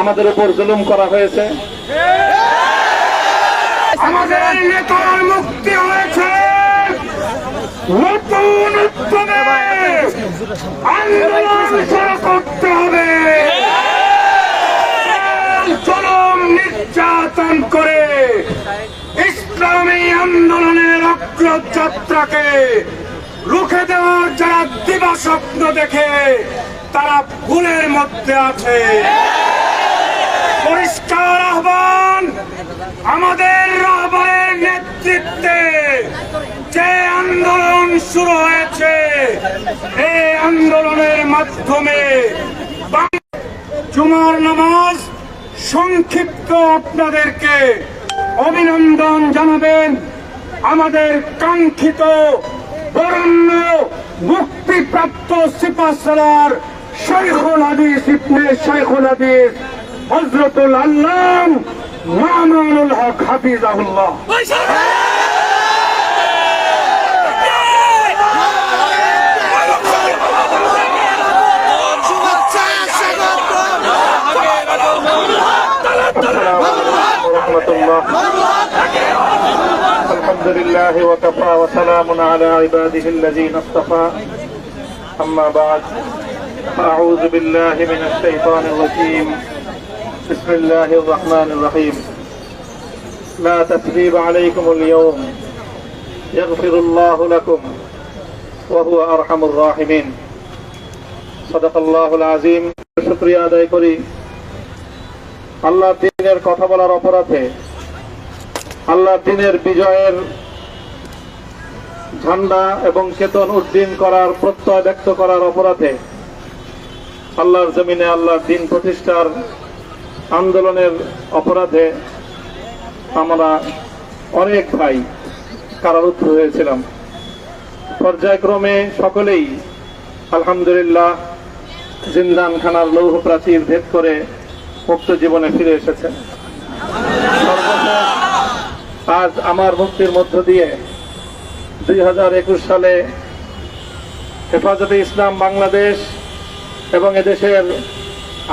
আমাদের উপর জুলুম করা হয়েছে। আমাদের নেতার মুক্তি হয়েছে, নতুন উদ্যমে আন্দোলন শুরু করতে হবে। জুলুম নির্যাতন করে ইসলামী আন্দোলনের অগ্রযাত্রাকে রুখে দেওয়ার যারা দিবা স্বপ্ন দেখে তারা ভুলের মধ্যে আছে। পরিষ্কার আহ্বান, আমাদের রাহবারের নেতৃত্বে যে আন্দোলন শুরু হয়েছে, এই আন্দোলনের মাধ্যমে জুমার নামাজ সংক্ষিপ্ত আপনাদেরকে অভিনন্দন জানাবেন। আমাদের কাঙ্ক্ষিত বরেণ্য মুক্তিপ্রাপ্ত সিপাহসালার শাইখুল হাদিস ইবনে শাইখুল হাদিস হযরতুল আল্লাম মামুনুল হক হাফিজাহুল্লাহ। আলহামদুলিল্লাহ ওয়া কাফা ওয়া সালামুন আলা ইবাদিহি আল্লাযীনা ইসতাফা, আম্মা বা'দ। আউযু বিল্লাহি মিনাশ শাইতানির রাজীম। বিসমিল্লাহির রাহমানির রাহিম। লা তাসরিবা আলাইকুমুল ইয়াওম ইয়াগফিরুল্লাহু লাকুম ওয়া হুয়া আরহামুর রাহিমিন। সাদাকাল্লাহুল আযীম। শুকরিয়া আদায় করি আল্লাহর দ্বীনের কথা বলার অপরাধে, আল্লাহর দ্বীনের বিজয়ের ঝান্ডা এবং চেতন উড্ডীন করার প্রত্যয় ব্যক্ত করার অপরাধে, আল্লাহর জমিনে আল্লাহর দ্বীন প্রতিষ্ঠার আন্দোলনের অপরাধে আমরা অনেক ভাই কারারুদ্ধ হয়েছিলাম। পর্যায়ক্রমে সকলেই আলহামদুলিল্লাহ জিন্দানখানার লৌহ প্রাচীর ভেদ করে মুক্ত জীবনে ফিরে এসেছেন। সর্বশেষ আজ আমার মুক্তির মধ্য দিয়ে 2021 সালে হেফাজতে ইসলাম বাংলাদেশ এবং এদেশের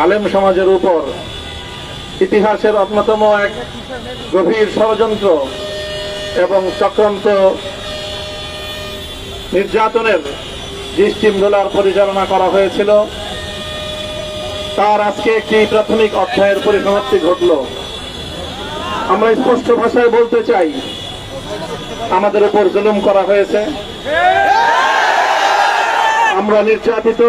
আলেম সমাজের উপর ইতিহাসের অন্যতম এক গভীর ষড়যন্ত্র এবং চক্রান্ত নির্যাতনের যে স্টিমরোলার পরিচালনা করা হয়েছিল, তার আজকে একটি প্রাথমিক অধ্যায়ের পরিসমাপ্তি ঘটল। আমরা স্পষ্ট ভাষায় বলতে চাই, আমাদের উপর জুলুম করা হয়েছে, আমরা নির্যাতিত,